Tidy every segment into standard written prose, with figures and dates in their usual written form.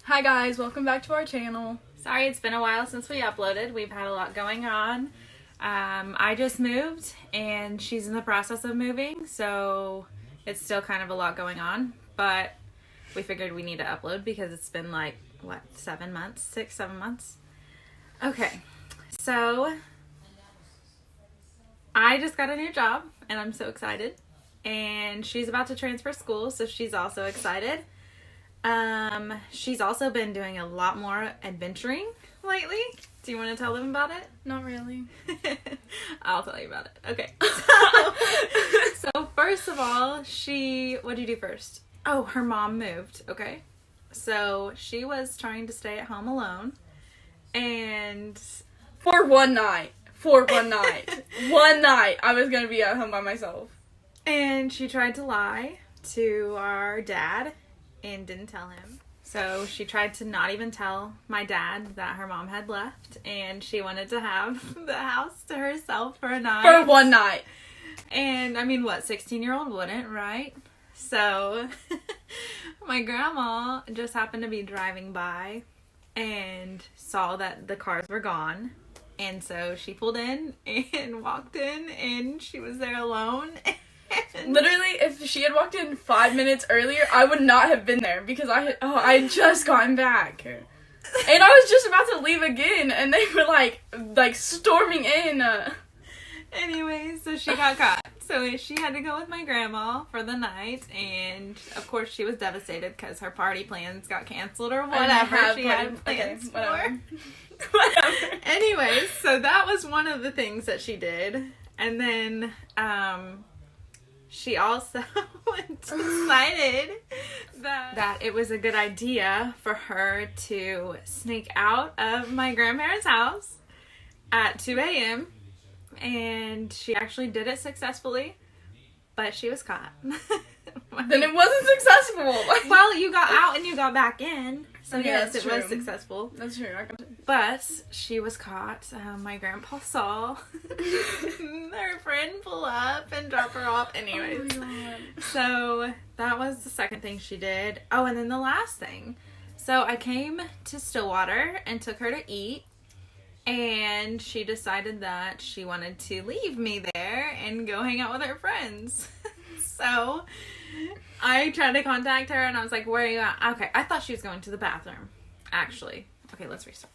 Hi guys, welcome back to our channel. Sorry, it's been a while since we uploaded. We've had a lot going on. I just moved and she's in the process of moving, so it's still kind of a lot going on, but we figured we need to upload because it's been like, what, 7 months? 6, 7 months? Okay, so I just got a new job and I'm so excited. And she's about to transfer schools, so she's also excited. She's also been doing a lot more adventuring lately. Do you want to tell them about it? Not really. I'll tell you about it. Okay. So first of all, what did you do first? Oh, her mom moved. Okay. So she was trying to stay at home alone. And For one night. One night I was going to be at home by myself. And she tried to lie to our dad and didn't tell him. So she tried to not even tell my dad that her mom had left, and she wanted to have the house to herself for a night. For one night. And I mean, what, 16-year-old wouldn't, right? So my grandma just happened to be driving by and saw that the cars were gone. And so she pulled in and walked in, and she was there alone. Literally, if she had walked in 5 minutes earlier, I would not have been there because I had just gotten back. And I was just about to leave again, and they were like storming in. Anyway, so she got caught. So she had to go with my grandma for the night, and of course she was devastated because her party plans got canceled or whatever she had plans for. Whatever. Anyway, so that was one of the things that she did. And then she also decided that it was a good idea for her to sneak out of my grandparents' house at 2 a.m. And she actually did it successfully, but she was caught. Then it wasn't successful. Well, you got out and you got back in. So Yeah, yes, that's it was true. successful. That's true. I got it. But she was caught. My grandpa saw her friend pull up and drop her off. Anyways. Oh my God. So that was the second thing she did. Oh, and then the last thing. So I came to Stillwater and took her to eat. And she decided that she wanted to leave me there and go hang out with her friends. So I tried to contact her and I was like, where are you at? Okay, I thought she was going to the bathroom, actually. Okay, let's restart.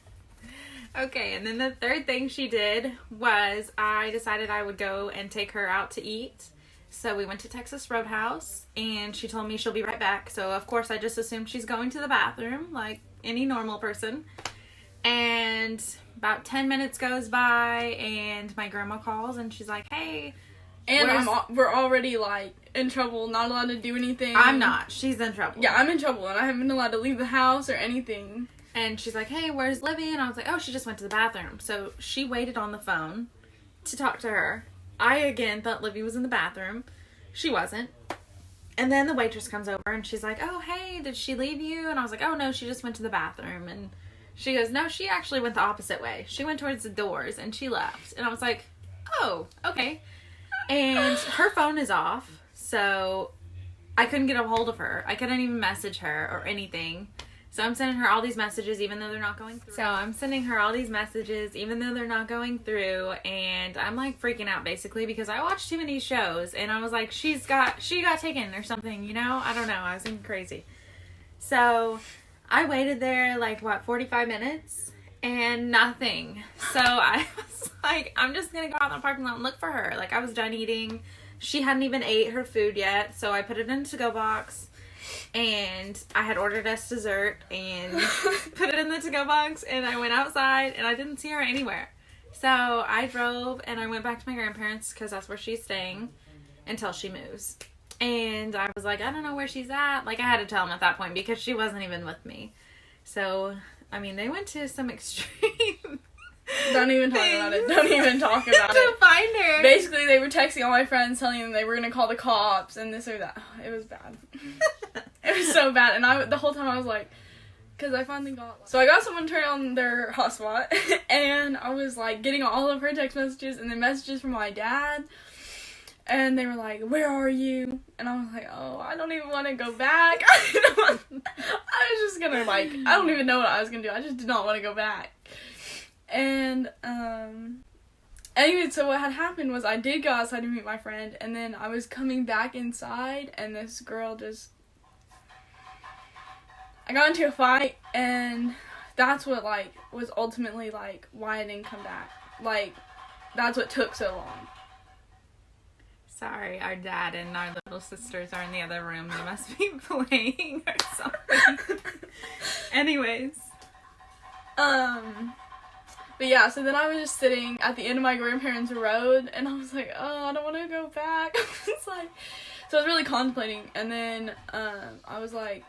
Okay, and then the third thing she did was I decided I would go and take her out to eat. So we went to Texas Roadhouse and she told me she'll be right back. So of course I just assumed she's going to the bathroom like any normal person. And about 10 minutes goes by and my grandma calls and she's like, hey. And we're already like in trouble, not allowed to do anything. I'm not. She's in trouble. Yeah, I'm in trouble and I haven't been allowed to leave the house or anything. And she's like, hey, where's Livy? And I was like, oh, she just went to the bathroom. So she waited on the phone to talk to her. I, again, thought Livy was in the bathroom. She wasn't. And then the waitress comes over and she's like, oh, hey, did she leave you? And I was like, oh, no, she just went to the bathroom. And she goes, no, she actually went the opposite way. She went towards the doors and she left. And I was like, oh, okay. And her phone is off, so I couldn't get a hold of her. I couldn't even message her or anything. So I'm sending her all these messages even though they're not going through. And I'm like freaking out basically because I watched too many shows and I was like, she got taken or something, you know? I don't know. I was thinking crazy. So I waited there like 45 minutes and nothing. So I was like, I'm just gonna go out in the parking lot and look for her. Like I was done eating. She hadn't even ate her food yet. So I put it in a to-go box. And I had ordered us dessert and put it in the to-go box. And I went outside and I didn't see her anywhere. So I drove and I went back to my grandparents because that's where she's staying until she moves. And I was like, I don't know where she's at. Like I had to tell them at that point because she wasn't even with me. So, I mean, they went to some extreme Don't even talk about it. Don't even talk about to it. find her. Basically, they were texting all my friends telling them they were going to call the cops and this or that. It was bad. It was so bad. And the whole time I was like, because I finally got... So I got someone to turn on their hotspot and I was like getting all of her text messages and then messages from my dad. And they were like, where are you? And I was like, oh, I don't even want to go back. I was just gonna, like, I don't even know what I was gonna do. I just did not want to go back. And, anyway, so what had happened was I did go outside to meet my friend, and then I was coming back inside, and this girl just... I got into a fight, and that's what, like, was ultimately, like, why I didn't come back. Like, that's what took so long. Sorry, our dad and our little sisters are in the other room. They must be playing or something. Anyways. But yeah, so then I was just sitting at the end of my grandparents' road, and I was like, oh, I don't want to go back. It's like, so I was really contemplating, and then, I was like,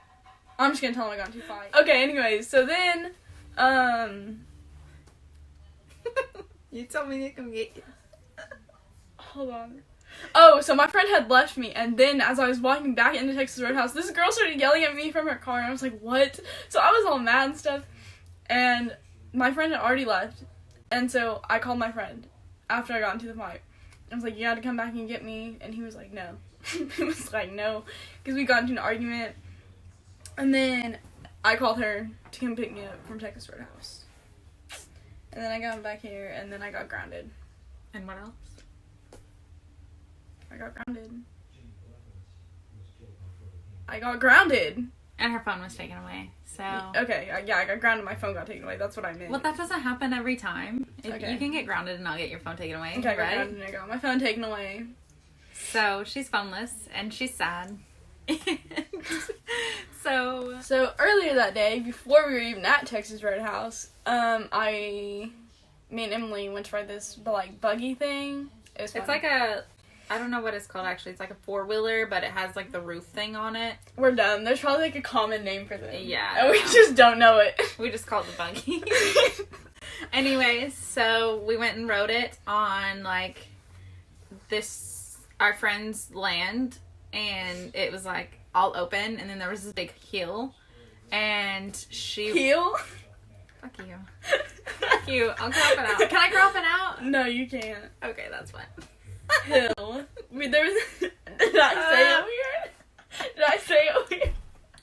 I'm just gonna tell him I got into a fight. Okay, anyways, so then, You told me to come get you. Hold on. Oh, so my friend had left me, and then as I was walking back into Texas Roadhouse, this girl started yelling at me from her car, and I was like, what? So I was all mad and stuff, and my friend had already left, and so I called my friend after I got into the fight. I was like, you gotta come back and get me, and he was like, no. He was like, no, because we got into an argument, and then I called her to come pick me up from Texas Roadhouse. And then I got back here, and then I got grounded. And what else? I got grounded. I got grounded. And her phone was taken away, so... Okay, yeah, I got grounded, my phone got taken away, that's what I meant. Well, that doesn't happen every time. Okay. You can get grounded and not get your phone taken away, Okay, I got right? grounded and I got my phone taken away. So, she's phoneless, and she's sad. So earlier that day, before we were even at Texas Roadhouse, me and Emily went to ride this, like, buggy thing. It's like a... I don't know what it's called, actually. It's like a four-wheeler, but it has, like, the roof thing on it. We're dumb. There's probably, like, a common name for them. Yeah. And we just don't know it. We just call it the buggy. Anyways, so we went and rode it on, like, our friend's land, and it was, like, all open, and then there was this big hill, and she... Heel? Fuck you. Fuck you. I'll crop it out. Can I crop it out? No, you can't. Okay, that's fine. Hill. There was... Did I say it weird? Did I say it weird?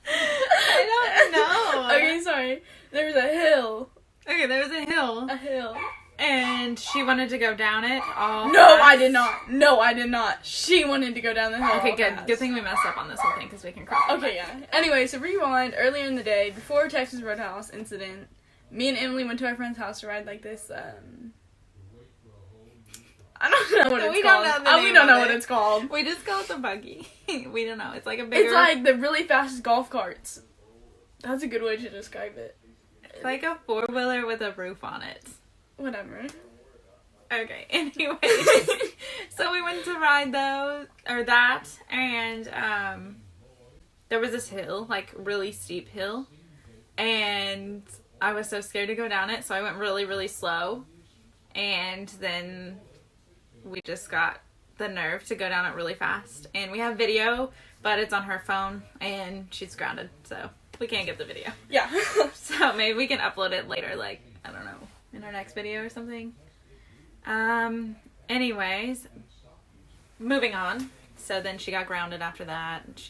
I don't know. Okay, sorry. There was a hill. Okay, there was a hill. A hill. And she wanted to go down it all No, fast. I did not. No, I did not. She wanted to go down the hill. Okay, all good. fast. Good thing we messed up on this whole thing, because we can crop it. Okay, yeah. Anyway, so rewind. Earlier in the day, before Texas Roadhouse incident, me and Emily went to our friend's house to ride, like, this, I don't know what it's We called. don't know the We name don't know of what it. it's called. We just call it the buggy. We don't know. It's like a bigger... It's like the really fast golf carts. That's a good way to describe it. It's like a four-wheeler with a roof on it. Whatever. Okay, anyway. So we went to ride that, and there was this hill, like really steep hill, and I was so scared to go down it, so I went really, really slow, and then we just got the nerve to go down it really fast, and we have video, but it's on her phone, and she's grounded, so we can't get the video. Yeah. So maybe we can upload it later, like, I don't know, in our next video or something. Anyways, moving on. So then she got grounded after that.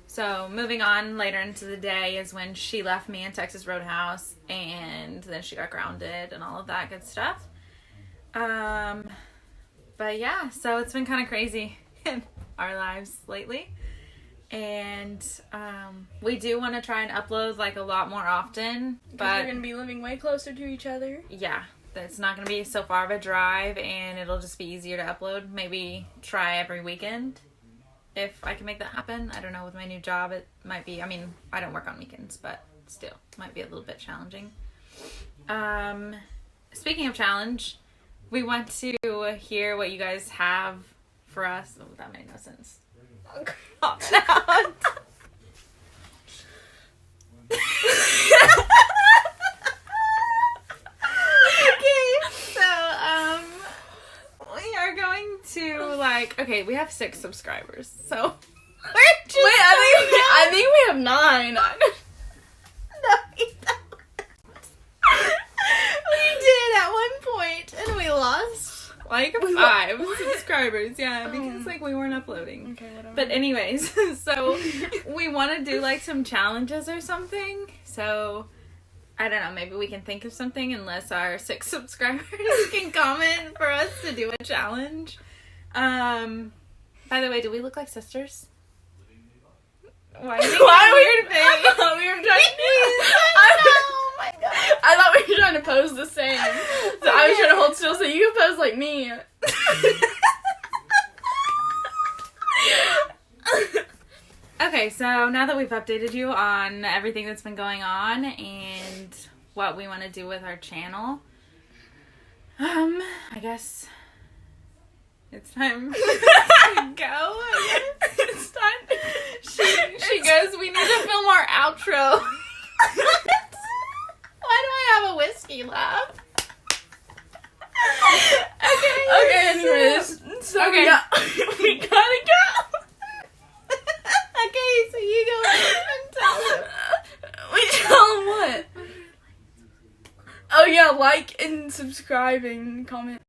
So moving on later into the day is when she left me in Texas Roadhouse, and then she got grounded and all of that good stuff. But yeah, so it's been kind of crazy in our lives lately. And, we do want to try and upload, like, a lot more often, but... we're going to be living way closer to each other. Yeah, it's not going to be so far of a drive, and it'll just be easier to upload. Maybe try every weekend, if I can make that happen. I don't know, with my new job, it might be... I mean, I don't work on weekends, but still, might be a little bit challenging. Speaking of challenge, we want to hear what you guys have for us. Oh, that made no sense. Pop it out. Okay, so we are going to okay, we have 6 subscribers, so we're just I think we have 9. No, we don't. We did at one point, and we lost Like 5 subscribers, yeah, because like we weren't uploading. Okay, whatever. But anyways, so we want to do like some challenges or something. So I don't know, maybe we can think of something unless our 6 subscribers can comment for us to do a challenge. By the way, do we look like sisters? Why are weird thing? I thought we were trying Oh my god. I thought we were trying to pose the same. So I was trying to hold still so you could pose like me. Okay, so now that we've updated you on everything that's been going on and what we want to do with our channel, I guess it's time to go. It's time. She goes, we need to film our outro. Why do I have a whiskey laugh? Okay, anyways. So Okay. we gotta go. Okay, so you go and tell them. We tell them what? Oh yeah, like and subscribe and comment.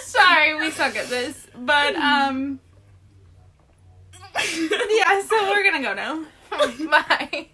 Sorry, we suck at this. But, yeah, so we're gonna go now. Bye.